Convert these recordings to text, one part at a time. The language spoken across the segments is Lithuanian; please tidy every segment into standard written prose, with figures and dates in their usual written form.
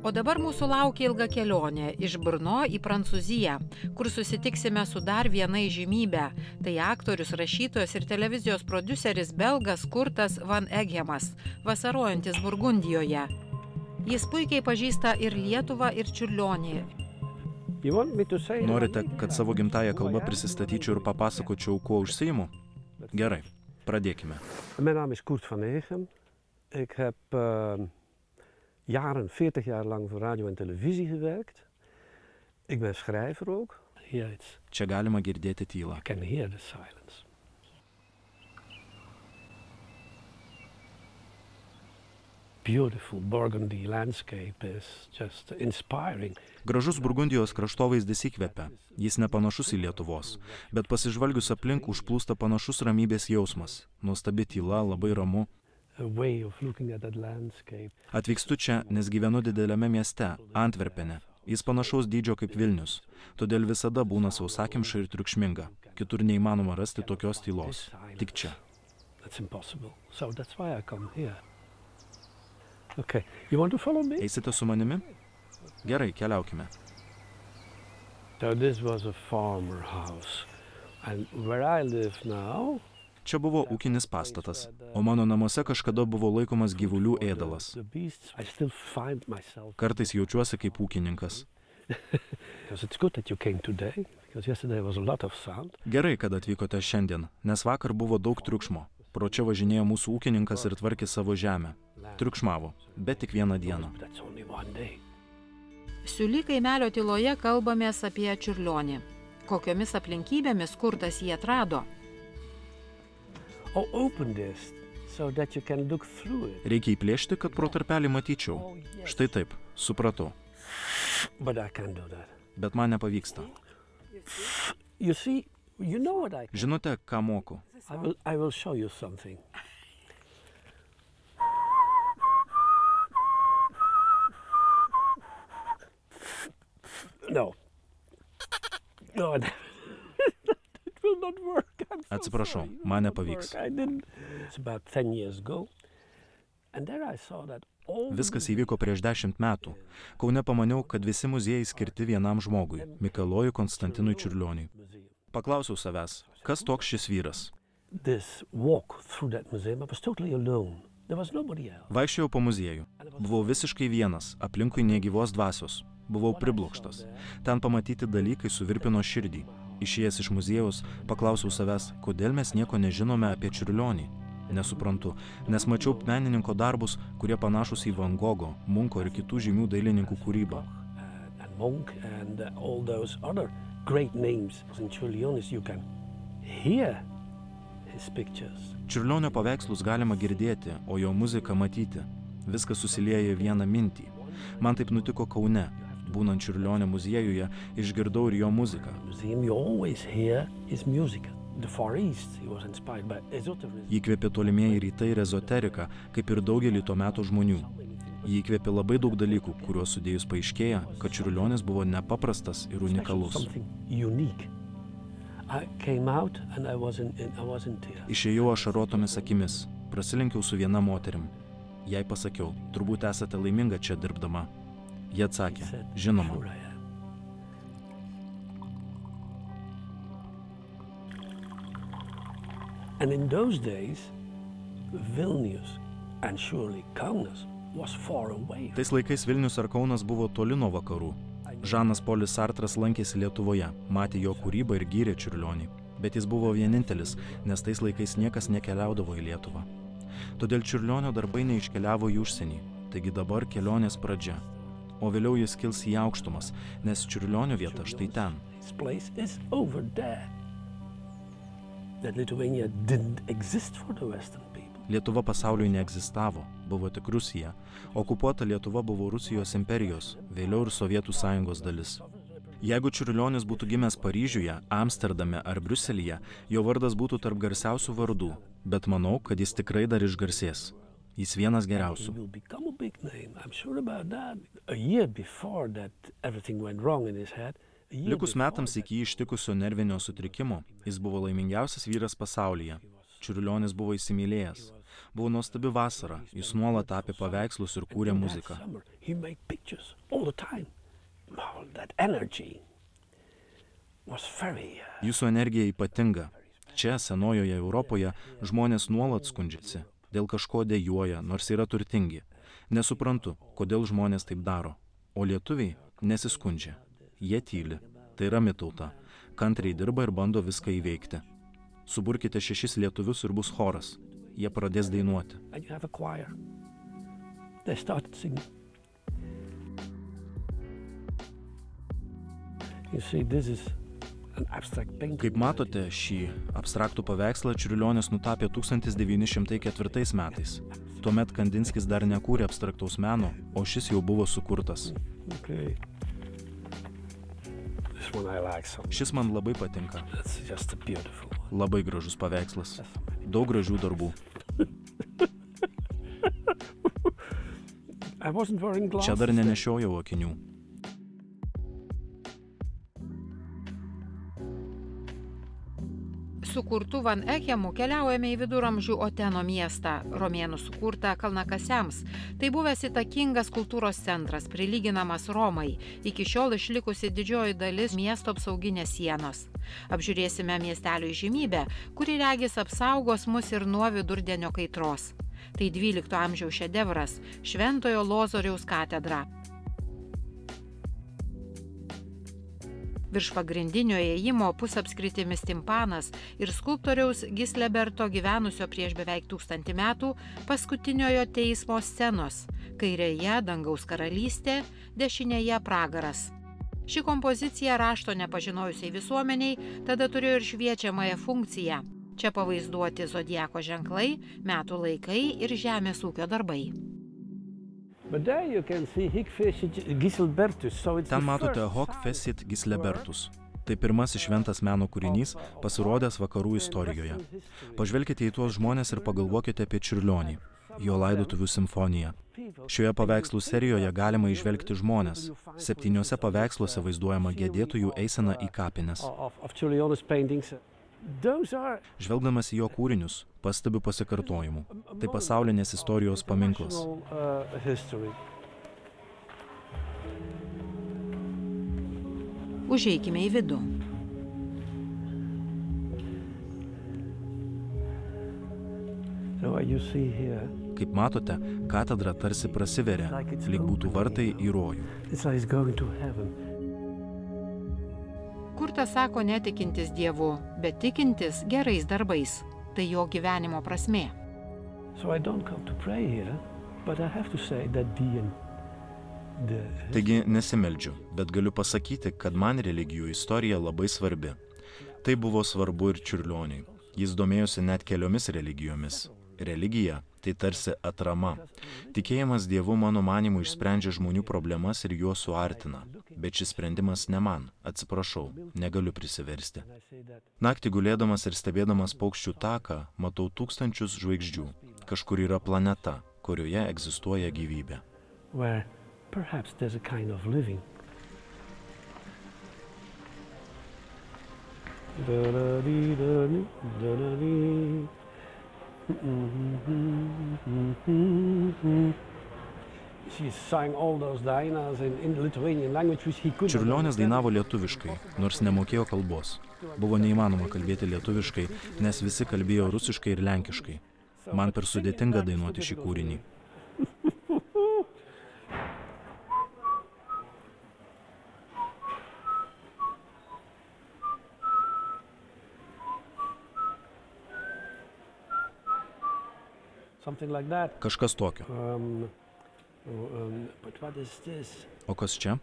O dabar mūsų laukia ilga kelionė iš Brno į Prancūziją, kur susitiksime su dar viena įžymybė. Tai aktorius, rašytojas ir televizijos prodiuseris belgas Kurtas Van Eghemas, vasarojantis Burgundijoje. Jis puikiai pažįsta ir Lietuvą, ir Čiurlionį. Norite, kad savo gimtąją kalbą prisistatyčiau ir papasakočiau, kuo užsiimu? Gerai, pradėkime. Mijn naam is Kurt Van Eghem. Ik heb jaren, 40 jaar lang voor radio en televisie gewerkt. Ik ben schrijver ook. Čia galima girdėti tylą. You can hear the silence. Beautiful Burgundy landscape is just inspiring. Gražus Burgundijos kraštovaizdis įkvepia. Jis nepanašus į Lietuvos, bet pasižvalgius aplink užplūsta panašus ramybės jausmas. Nuostabi tyla, labai ramu. A way of looking at that landscape. Atvykstu čia, nes gyvenu dideliame mieste, Antverpene. Jis panašaus dydžio kaip Vilnius, todėl visada būna sausakimša ir triukšminga. Kitur neįmanoma rasti tokios tylos. Tik čia. That's impossible. So that's why I come here. Okay, you want to follow me? Eisite su manimi? Gerai, keliaukime. So this was a farmer house. And where I live now, Čia buvo ūkinis pastatas, o mano namuose kažkada buvo laikomas gyvulių ėdalas. the beasts, I still find myself. Kartais jaučiuosi kaip ūkininkas. Because it's good that you came today, because yesterday was a lot of sound. Gerai, kad atvykote šiandien, nes vakar buvo daug triukšmo. Pro čia važinėjo mūsų ūkininkas ir tvarkė savo žemę. Triukšmavo, bet tik vieną dieną. But that's only one day. Siūly kaimelio tyloje kalbamės apie Čiurlionį. Kokiomis aplinkybėmis Kurtas jį atrado? Oh, open this so that you can look through it. Reikia įplėšti, kad pro tarpelį matyčiau. Štai taip, supratau. But I can't do that. Bet man nepavyksta. You see, you know what I can. Žinote, ką moku? I will show you something. No. No, it will not work. I'm so Atsiprašau, sorry. It man will not nepavyks. work. I didn't. It's about 10 years ago. And there I saw that all Viskas įvyko prieš 10 metų. Kaune pamaniau, kad visi muziejai skirti vienam žmogui – Mikalojui Konstantinui Čiurlioniui. Paklausiau savęs, kas toks šis vyras? this walk through that museum, I was totally alone. There was nobody else. Vaikščiojau po muziejų. Buvau visiškai vienas, aplinkui negyvos dvasios. Buvau priblokštas. Ten pamatyti dalykai suvirpino širdį. Išėjęs iš muziejaus, paklausiau savęs, kodėl mes nieko nežinome apie Čiurlionį. Nesuprantu, nes mačiau menininko darbus, kurie panašus į Van Gogo, Munko ir kitų žymių dailininkų kūrybą. And Monk and all those other great names. In Čiurlionis you can hear his pictures. Čiurlionio paveikslus galima girdėti, o jo muziką matyti. Viskas susilieja į vieną mintį. Man taip nutiko Kaune. Būnant Čiurlionio muziejuje, išgirdau ir jo muziką. Museum you always hear his music. The Far East, he was inspired by esotericism. Jį įkvėpė tolimieji rytai ir ezoterika, kaip ir daugelį to meto žmonių. Jį įkvėpė labai daug dalykų, kuriuos sudėjus paaiškėja, kad Čiurlionis buvo nepaprastas ir unikalus. Something unique. I came out and I was in tears. Išėjau ašarotomis akimis, prasilenkiau su viena moterim. Jai pasakiau, turbūt esate laiminga čia dirbdama. Jie atsakė, žinoma. Sure I am. And in those days, Vilnius and surely Kaunas was far away. Tais laikais Vilnius ar Kaunas buvo toli nuo vakarų. Žanas Polis Sartras lankėsi Lietuvoje, matė jo kūrybą ir gyrė Čiurlionį. Bet jis buvo vienintelis, nes tais laikais niekas nekeliaudavo į Lietuvą. Todėl Čiurlionio darbai neiškeliavo į užsienį, taigi dabar kelionės pradžia. O vėliau jis kils į aukštumas, nes Čiurlionio vieta štai ten. His place is over there. That Lithuania didn't exist for the Western people. Lietuva pasauliui neegzistavo, buvo tik Rusija. Okupuota Lietuva buvo Rusijos imperijos, vėliau ir Sovietų sąjungos dalis. Jeigu Čiurlionis būtų gimęs Paryžiuje, Amsterdame ar Briuselyje, jo vardas būtų tarp garsiausių vardų, bet manau, kad jis tikrai dar išgarsės. Jis vienas He geriausių. will become a big name. I'm sure about that. A year before that everything went wrong in his head. Likus metams iki jį ištikusio nervinio sutrikimo, jis buvo laimingiausias vyras pasaulyje. Čiurlionis buvo įsimylėjęs. Buvo nuostabi vasara, jis nuolat tapė paveikslus ir kūrė muziką. Jūsų energija ypatinga. Čia, senojoje Europoje, žmonės nuolat skundžiasi. Dėl kažko dejuoja, nors yra turtingi. Nesuprantu, kodėl žmonės taip daro. O lietuviai nesiskundžia. Jie tyli. Tai rami tauta. Kantriai dirba ir bando viską įveikti. Suburkite 6 lietuvius ir bus choras. Jie pradės dainuoti. Kaip matote, šį abstraktų paveikslą Čiurlionis nutapė 1904 metais. Tuomet Kandinskis dar nekūrė abstraktaus meno, o šis jau buvo sukurtas. Šis man labai patinka. Labai gražus paveikslas. Daug gražių darbų. Čia dar nenešiojau akinių. Su Kurtu van Eghemu keliaujame į viduramžių Oteno miestą, romėnų sukurtą kalnakasiams. Tai buvęs įtakingas kultūros centras, prilyginamas Romai, iki šiol išlikusi didžioji dalis miesto apsauginės sienos. Apžiūrėsime miestelio įžymybę, kuri regis apsaugos mus ir nuo vidurdienio kaitros. Tai 12 amžiaus šedevras – Šventojo Lozoriaus katedra. Virš pagrindinio įėjimo pusapskritimis timpanas ir skulptoriaus Gisleberto gyvenusio prieš beveik 1000 metų paskutiniojo teismo scenos. Kairėje dangaus karalystė, dešinėje pragaras. Ši kompozicija rašto nepažinojusiai visuomeniai tada turėjo ir šviečiamąją funkciją. Čia pavaizduoti zodiako ženklai, metų laikai ir žemės ūkio darbai. Ten matote Hoc Fecit Gislebertus. Tai pirmasis šventas meno kūrinys, pasirodęs vakarų istorijoje. Pažvelkite į tuos žmonės ir pagalvokite apie Čiurlionį, jo laidotuvių simfoniją. Šioje paveikslų serijoje galima įžvelgti žmonės. 7 paveiksluose vaizduojama gedėtojų eisena į kapines. Žvelgdamas į jo kūrinius, pastebiu pasikartojimų. Tai pasaulinės istorijos paminklas. Užeikime į vidų. Kaip matote, katedra tarsi prasiveria, lyg būtų vartai į rojų. Kurtas sako netikintis Dievu, bet tikintis gerais darbais. Tai jo gyvenimo prasmė. Taigi nesimeldžiu, bet galiu pasakyti, kad man religijų istorija labai svarbi. Tai buvo svarbu ir Čiurlioniui. Jis domėjosi net keliomis religijomis. Religija – tai tarsi atrama. Tikėjimas Dievu, mano manymu, išsprendžia žmonių problemas ir juos suartina. Bet šis sprendimas ne man. Atsiprašau, negaliu prisiversti. Naktį gulėdamas ir stebėdamas paukščių taką, matau tūkstančius žvaigždžių. Kažkur yra planeta, kurioje egzistuoja gyvybė. Čiurlionis dainavo lietuviškai, nors nemokėjo kalbos. Buvo neįmanoma kalbėti lietuviškai, nes visi kalbėjo rusiškai ir lenkiškai. Man per sudėtinga dainuoti šį kūrinį. Kažkas tokio. O kas čia?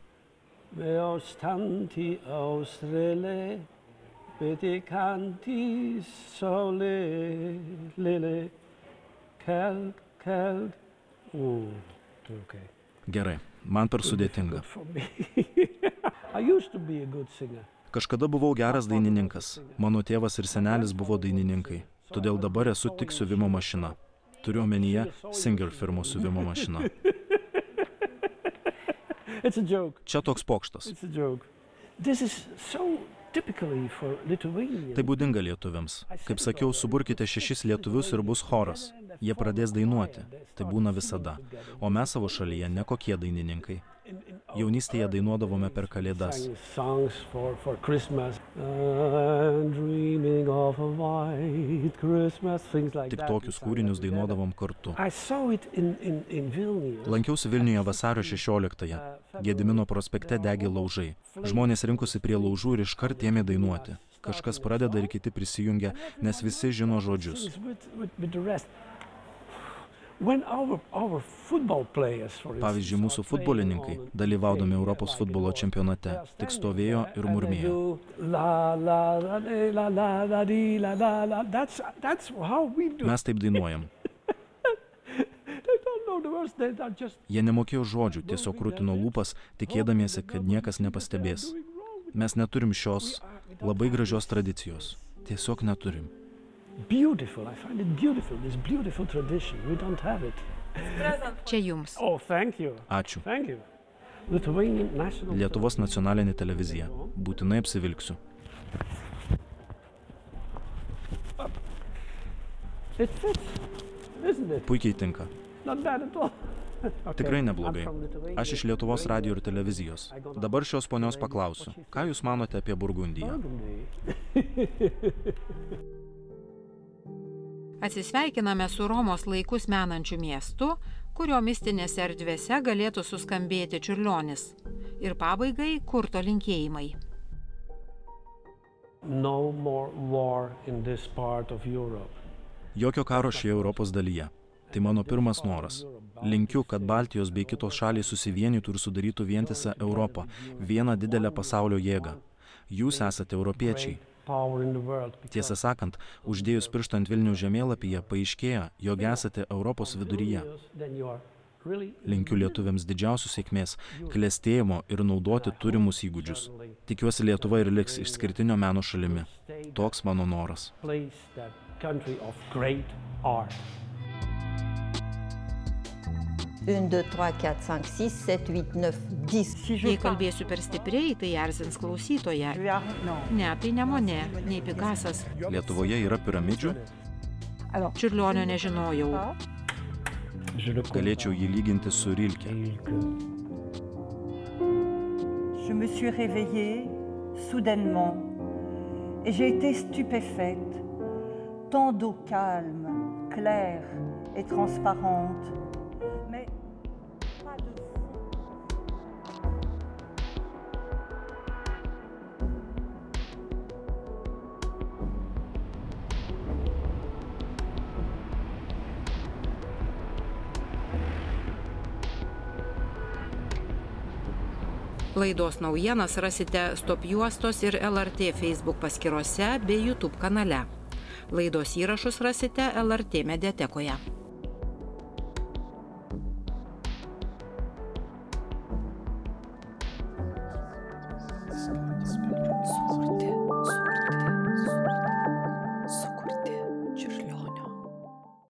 Gerai, man per sudėtinga. Kažkada buvau geras dainininkas. Mano tėvas ir senelis buvo dainininkai. Todėl dabar esu tik siuvimo mašina. Turiu omenyje Singer firmos siuvimo mašina. Čia toks pokštas. Tai būdinga lietuviams. Kaip sakiau, suburkite 6 lietuvius ir bus choras. Jie pradės dainuoti, tai būna visada, o mes savo šalyje nekokie dainininkai. Jaunystėje dainuodavome per Kalėdas. Tik tokius kūrinius dainuodavom kartu. Lankiausi Vilniuje vasario 16-ąją. Gedimino prospekte degė laužai. Žmonės rinkosi prie laužų ir iškart ėmė dainuoti. Kažkas pradeda ir kiti prisijungia, nes visi žino žodžius. Pavyzdžiui, mūsų futbolininkai, dalyvaudami Europos futbolo čempionate, tik stovėjo ir murmėjo. Mes taip dainuojam. Jie nemokėjo žodžių, tiesiog krutino lūpas, tikėdamiesi, kad niekas nepastebės. Mes neturim šios labai gražios tradicijos. Tiesiog neturim. Beautiful. I find it beautiful. This beautiful tradition. We don't have it. Čia jums. Oh, thank you. Ačiū. Thank you. Lithuanian national. Lietuvos nacionalinė televizija. Būtinai apsivilksiu. It fits, isn't it? Puikiai tinka. Not bad at all. Okay. Tikrai neblogai. Aš iš Lietuvos radijo ir televizijos. Dabar šios ponios paklausiu. Ką jūs manote apie Burgundiją? Atsisveikiname su Romos laikus menančiu miestu, kurio mistinėse erdvėse galėtų suskambėti Čiurlionis. Ir pabaigai Kurto linkėjimai. No more war in this part of Europe. Jokio karo šioje Europos dalyje. Tai mano pirmas noras. Linkiu, kad Baltijos bei kitos šalys susivienytų ir sudarytų vientisą Europą, vieną didelę pasaulio jėgą. Jūs esate europiečiai. Tiesą sakant, uždėjus pirštą ant Vilniaus žemėlapyje, paaiškėja, jog esate Europos viduryje. Linkiu lietuviams didžiausios sėkmės, klestėjimo ir naudoti turimus įgūdžius. Tikiuosi, Lietuva ir liks išskirtinio meno šalimi. Toks mano noras. 1, 2, 3, 4, 5, 6, 7, 8, 9, 10. Jei kalbėsiu per stipriai, tai erzins klausytoją. Ne, tai ne Monė, nei Pikasas. Lietuvoje yra piramidžių? Čiurlionio nežinojau. Galėčiau jį lyginti su Rilke. Je me suis réveillée soudainement et j'ai été stupéfaite. Tant d'eau calme, claire et transparente. Laidos naujienas rasite Stop juostos ir LRT Facebook paskyrose bei YouTube kanale. Laidos įrašus rasite LRT mediatekoje.